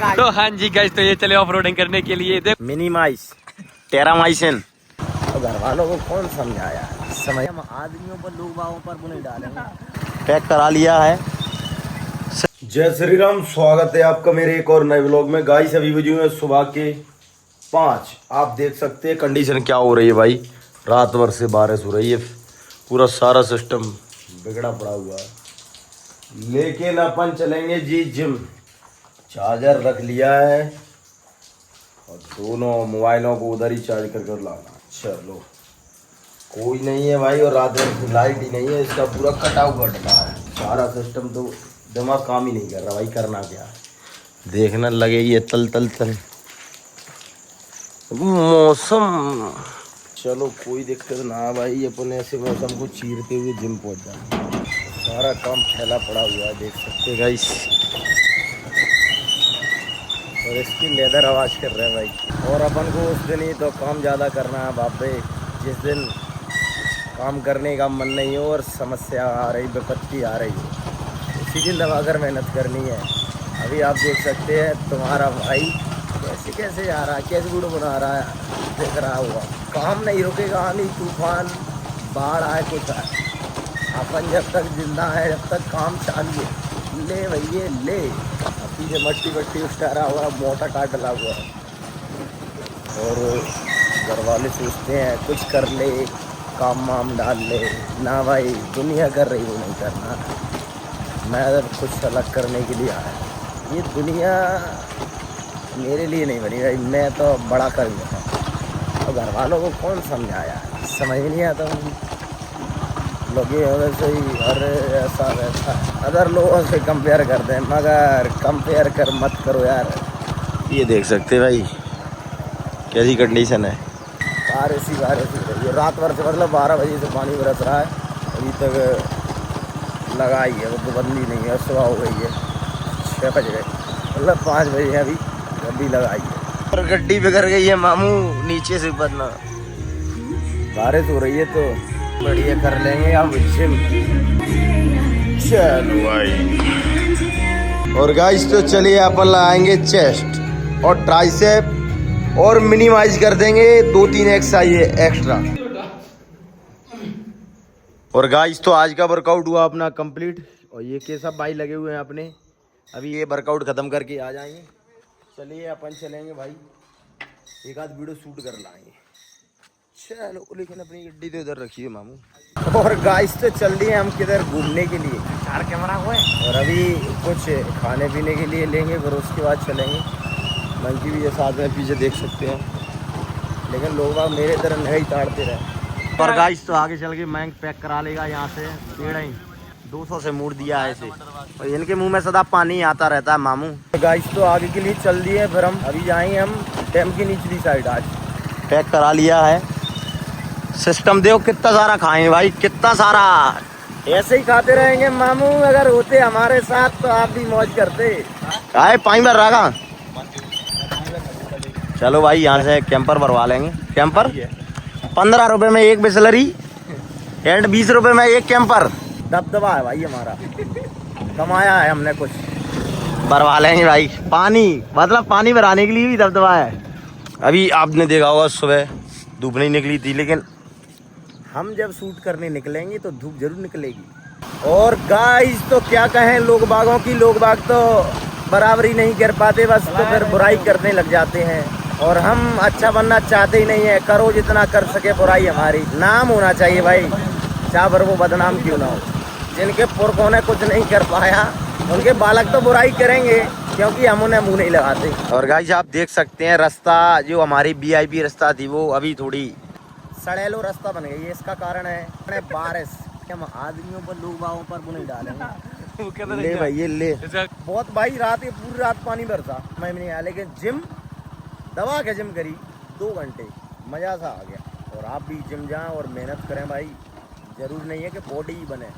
तो हाँ जी गाइस, तो ये चले ऑफ रोडिंग करने के लिए मिनीमाइज टेरामाइसिन। तो घर वालों को कौन समझाया, समझ हम आदमियों पर लोग बागों पर वो नहीं डालेंगे। पैक करा लिया है। जय श्री राम, स्वागत है आपका मेरे एक और नए व्लॉग में। गाइस अभी बजे हुए सुबह के 5। आप देख सकते हैं कंडीशन क्या हो रही है भाई। रात भर से बारिश हो रही है, पूरा सारा सिस्टम बिगड़ा पड़ा हुआ है। लेकिन अपन चलेंगे जी जिम। चार्जर रख लिया है और दोनों मोबाइलों को उधर ही चार्ज कर लाना। चलो कोई नहीं है भाई, और रात में लाइट ही नहीं है, इसका पूरा कटा हुआ डला है सारा सिस्टम। तो दिमाग काम ही नहीं कर रहा भाई, करना क्या है। देखना लगेगी तल तल तल मौसम। चलो कोई दिक्कत ना भाई, अपन ऐसे मौसम को चीरते हुए जिम पहुंच जाए। सारा काम फैला पड़ा हुआ है, देख सकते गाइस। और इसकी लेदर आवाज़ कर रहे हैं भाई। और अपन को उस दिन ही तो काम ज़्यादा करना है बापे, जिस दिन काम करने का मन नहीं हो और समस्या आ रही, विपत्ति आ रही हो, उसी दिन दबाकर मेहनत करनी है। अभी आप देख सकते हैं तुम्हारा भाई कैसे कैसे जा रहा है, कैसे वीडियो बना रहा है, देख रहा हुआ। काम नहीं रुकेगा, आनी तूफान बाढ़ आए कुछ आए, अपन जब तक जिंदा है जब तक काम चालू है। ले भैया ले, पीछे मट्टी वट्टी उठारा हुआ, मोटा काट डला हुआ है। और घर वाले सोचते हैं कुछ कर ले, काम वाम डाल ले। ना भाई, दुनिया कर रही वो नहीं करना, मैं कुछ अलग करने के लिए आया। ये दुनिया मेरे लिए नहीं बनी भाई, मैं तो बड़ा कर गया। और घर वालों को कौन समझाया, समझ नहीं आता। लोग ये वैसे ही अरे ऐसा वैसा अदर लोगों से कंपेयर करते हैं, मगर कंपेयर कर मत करो यार। ये देख सकते भाई कैसी कंडीशन है। बारिश ही हो रही है रात भर से, मतलब 12 बजे से पानी बरस रहा है, अभी तक लगाई है, वो तो बंदी नहीं है। सुबह हो गई है 6 बज गए, मतलब 5 बजे अभी गड्डी लगाई है। और गड्डी बिगड़ गई है मामू, नीचे से बदना। बारिश हो रही है तो बढ़िया कर लेंगे हम जिम। चलो भाई। और गाइस तो चलिए अपन लगाएंगे चेस्ट और ट्राइसेप और मिनिमाइज कर देंगे 2-3 एक्सरसाइज एक्स्ट्रा। और गाइस तो आज का वर्कआउट हुआ अपना कंप्लीट। और ये के सब भाई लगे हुए हैं अपने, अभी ये वर्कआउट खत्म करके आ जाएंगे। चलिए अपन चलेंगे भाई, एक आध वीडियो शूट कर लाएंगे। चलो, लेकिन अपनी गड्डी तो इधर रखिए मामू। और गाइस तो चल दिए हम किधर घूमने के लिए, 4 कैमरा हुए। और अभी कुछ खाने पीने के लिए लेंगे, फिर उसके बाद चलेंगे। मंकी भी ये साथ में पीछे देख सकते हैं, लेकिन लोग बाग मेरे तरह नहीं ताड़ते रहे। और गाइस तो आगे चल के बैंक पैक करा लेगा यहाँ से, पेड़ ही 200 से मोड़ दिया है इसे, और इनके मुँह में सदा पानी आता रहता है मामू। गाइस तो आगे के लिए चल दिए, फिर हम अभी जाएंगे हम डैम की निचली साइड। आज पैक करा लिया है। सिस्टम देखो कितना सारा खाएं भाई, कितना सारा। ऐसे ही खाते रहेंगे मामू, अगर होते हमारे साथ तो आप भी मौज करते। आए पानी भर रहा। चलो भाई यहाँ से कैंपर भरवा लेंगे। कैंपर 15 रुपए में एक बिसलरी एंड 20 रुपए में एक कैंपर। दबदबा है भाई हमारा, कमाया है हमने कुछ। भरवा लेंगे भाई पानी, मतलब पानी भराने के लिए भी दबदबा है। अभी आपने देखा होगा सुबह धूप नहीं निकली थी, लेकिन हम जब शूट करने निकलेंगे तो धूप जरूर निकलेगी। और गाइस तो क्या कहें लोग बागों की, लोग बाग तो बराबरी नहीं कर पाते, बस तो फिर बुराई करने लग जाते हैं। और हम अच्छा बनना चाहते ही नहीं है। करो जितना कर सके बुराई, हमारी नाम होना चाहिए भाई, चाहे फिर वो बदनाम क्यों ना हो। जिनके पुरखों ने कुछ नहीं कर पाया, उनके बालक तो बुराई करेंगे, क्योंकि हम उन्हें मुँह नहीं लगाते। और गाइस आप देख सकते हैं रास्ता, जो हमारी VIP रास्ता थी वो अभी थोड़ी सड़ेलो रास्ता बन गई है। इसका कारण है बारिश। हम आदमियों पर लोग बागों पर वो नहीं डालेंगे। ले भाई ये ले, बहुत भाई रात ये पूरी रात पानी बरसा, मैं नहीं आया, लेकिन जिम दबा के जिम करी 2 घंटे, मज़ा सा आ गया। और आप भी जिम जाएं और मेहनत करें भाई, ज़रूर नहीं है कि बॉडी ही बने,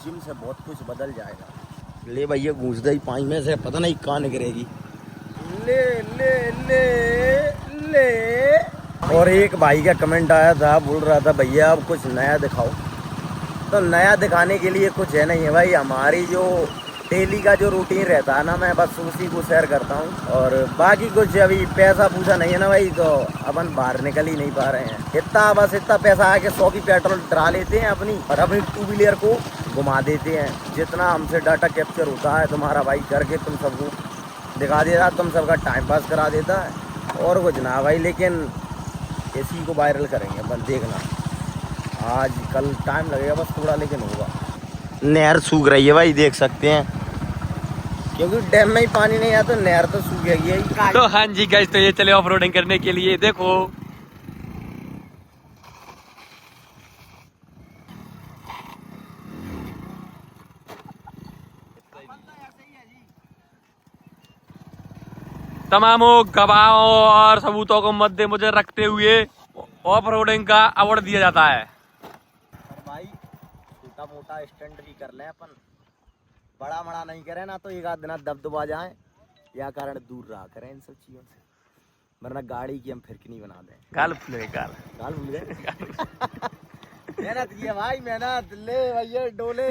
जिम से बहुत कुछ बदल जाएगा। ले भैया घूस ही पानी में से, पता नहीं कहाँ निकलेगी। ले ले ले ले। और एक भाई का कमेंट आया था, बोल रहा था भैया अब कुछ नया दिखाओ। तो नया दिखाने के लिए कुछ है नहीं है भाई। हमारी जो डेली का जो रूटीन रहता है ना, मैं बस उसी को शेयर करता हूँ। और बाकी कुछ अभी पैसा पूछा नहीं है ना भाई, तो अपन बाहर निकल ही नहीं पा रहे हैं। इतना बस इतना पैसा है कि 100 की पेट्रोल डरा लेते हैं अपनी, और अपनी 2 व्हीलर को घुमा देते हैं। जितना हमसे डाटा कैप्चर होता है तुम्हारा भाई करके तुम सबको दिखा देता, तुम सबका टाइम पास करा देता है और कुछ ना भाई। लेकिन इसी को वायरल करेंगे बस, देखना आज कल टाइम लगेगा बस थोड़ा, लेकिन होगा। नहर सूख रही है भाई, देख सकते हैं, क्योंकि डैम में ही पानी नहीं आया तो नहर तो सूखेगी ही। तो हाँ जी गाइस, तो ये चले ऑफ रोडिंग करने के लिए। देखो तमाम गवाहों और सबूतों को मद्देनजर रखते हुए ऑफ रोडिंग का अवार्ड दिया जाता है। और भाई छोटा मोटा स्टंट भी कर लें अपन, बड़ा बड़ा नहीं करें ना, तो एक आध दिन दबदबा जाए या कारण दूर रहा करें इन सब चीजों से, वरना गाड़ी की हम फिरकी बना दें। गाल फुल गाल गाल भूल गए। मेहनत की है भाई, मेहनत ले भैया, डोले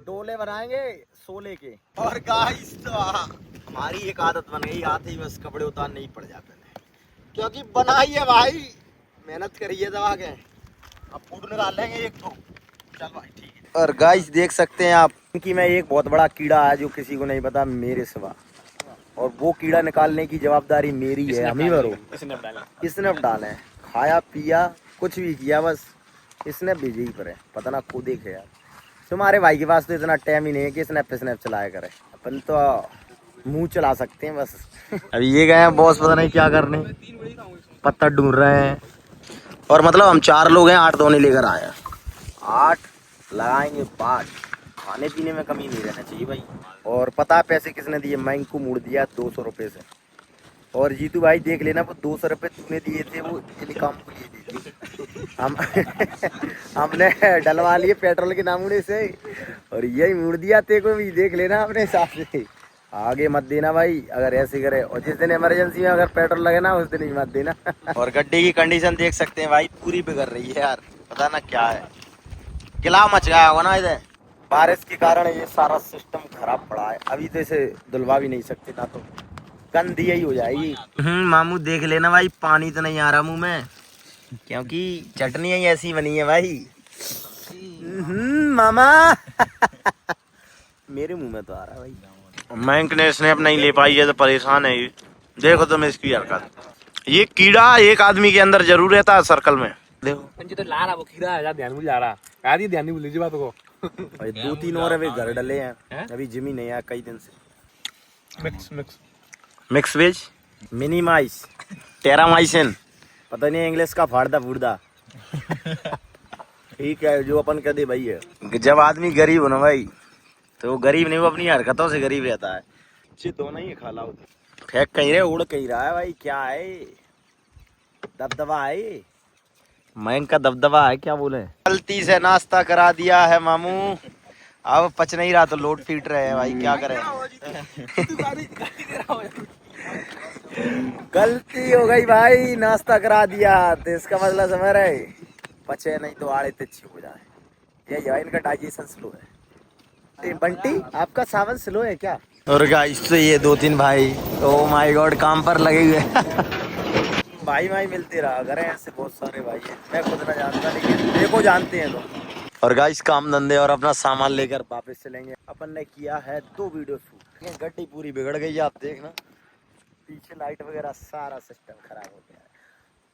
डोले बनाएंगे सोले के। और गाइस तो हमारी एक आदत बन गई, आते ही बस कपड़े उतारने ही पड़ जाते हैं, क्योंकि बनाई है भाई, मेहनत करिए दबा के। अब फूड निकाल लेंगे एक तो, चल भाई ठीक है। और गाइस देख सकते हैं आप कि मैं एक बहुत बड़ा कीड़ा है जो किसी को नहीं पता मेरे सिवा, और वो कीड़ा निकालने की जवाबदारी मेरी है। हम ही भरो, इसने डाले, खाया पिया कुछ भी किया, बस इसने भेजे ही पर है, पता ना खुद देखे यार। तुम्हारे भाई के पास तो इतना टाइम ही नहीं है कि स्नैप पे स्नैप चलाया करे, अपन तो मुंह चला सकते हैं बस। अभी ये गए हैं बॉस पता नहीं क्या करने, पत्ता ढूंढ रहे हैं। और मतलब हम 4 लोग हैं, 8 दोने लेकर आए हैं, 8 लगाएंगे बाट। खाने पीने में कमी नहीं रहना चाहिए भाई। और पता है पैसे किसने दिए? मैं इनको मोड़ दिया 200 रुपये से। और जीतू भाई देख लेना, वो 200 रुपये तूने दिए थे, वो इन काम को लिए दिए थे हम। हमने डलवा लिए पेट्रोल के नामूने से, और यही मोड़ दिया ते को भी, देख लेना अपने हिसाब से। आगे मत देना भाई अगर ऐसे करे, और जिस दिन इमरजेंसी में अगर पेट्रोल लगे ना उस दिन ही मत देना। और गड्ढे की कंडीशन देख सकते हैं भाई, पूरी बिगड़ रही है यार, पता ना क्या है, किला मच गया होगा ना इधर। बारिश के कारण ये सारा सिस्टम खराब पड़ा है, अभी तो इसे धुलवा भी नहीं सकते, ना तो गंदी ही हो जाएगी। मामू देख लेना भाई, पानी तो नहीं आ रहा मुंह में, क्योंकि चटनी ही ऐसी बनी है भाई। मामा मेरे मुंह में तो आ रहा है भाई। बैंक ने स्नैप नहीं ले पाई है तो परेशान है ये। देखो तुम इसकी हरकत, ये कीड़ा एक आदमी के अंदर जरूर रहता है सर्कल में। देखो तो ला रहा वो खीरा है, ध्यान भूल जा रहा, आदि ध्यान नहीं भूल लीजिए बात को। 2-3 और अभी घर डले हैं, अभी जिम ही नहीं आया कई दिन से। मिक्स वेज, मिनिमाइज, टेरामाइसिन, पता नहीं इंग्लिश का फाड़दा फूड़दा। ठीक है, जो अपन कह दे भाई है। जब आदमी गरीब हो ना भाई, तो वो गरीब नहीं, वो अपनी हरकतों से गरीब रहता है। अच्छे दोनों ही खा लाओ, फेंक कहीं रहे, उड़ कहीं रहा है भाई, क्या है दबदबा है, मैंग का दबदबा है, क्या बोले। गलती से नाश्ता करा दिया है मामू, अब पच नहीं रहा तो लोड पीट रहे हैं भाई, क्या करें। गलती हो गई भाई, नाश्ता करा दिया तो इसका मतलब समझ रहे, पचे नहीं तो आड़े तिच्छी हो जाए, ये भाई इनका डाइजेशन स्लो है। बंटी आपका सावन स्लो है क्या? और गाइस तो ये 2-3 भाई, ओ माय गॉड, काम पर लगे हुए। भाई भाई मिलते रहा करें, ऐसे बहुत सारे भाई हैं, मैं खुद ना जानता लेकिन मेरे को जानते हैं लोग। और गाइस काम धंधे और अपना सामान लेकर वापस चलेंगे। अपन ने किया है 2 वीडियो शूट, गड्डी पूरी बिगड़ गई है, आप देखना पीछे लाइट वगैरह सारा सिस्टम खराब हो गया है,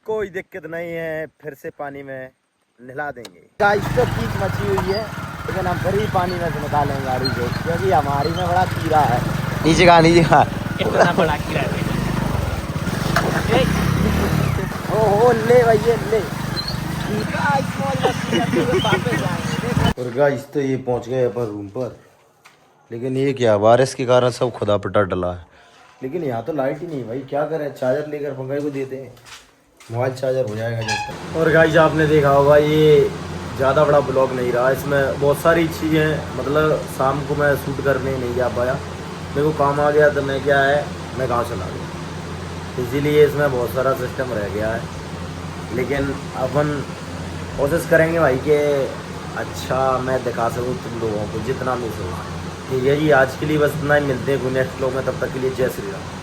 कोई दिक्कत नहीं है, फिर से पानी में नहला देंगे। गाइस तो ठीक मची हुई है, लेकिन हम फिर ही पानी में से निकालेंगे गाड़ी को, क्योंकि हमारी में बड़ा कीड़ा है। नीचे का इतना बड़ा कीड़ा है। ओहो ले भैया ले। और गाइस तो ये पहुंच गए अपन रूम पर, लेकिन ये क्या बारिश के कारण सब खुदा पटा डला है, लेकिन यहाँ तो लाइट ही नहीं भाई, क्या करें, चार्जर लेकर पंखा को देते हैं, मोबाइल चार्जर हो जाएगा जब तक। और गाइस आपने देखा होगा ये ज़्यादा बड़ा ब्लॉग नहीं रहा, इसमें बहुत सारी चीज़ें, मतलब शाम को मैं शूट करने नहीं जा पाया, मेरे को काम आ गया तो मैं क्या है, मैं गाँव चला गया, इसीलिए इसमें बहुत सारा सिस्टम रह गया है। लेकिन अपन कोशिश करेंगे भाई कि अच्छा मैं दिखा सकूँ तुम लोगों को जितना मैं सकूँ। ठीक है जी, आज के लिए बस इतना ही। मिलते हैं कोई नेक्स्ट व्लॉग में, तब तक के लिए जय श्री राम।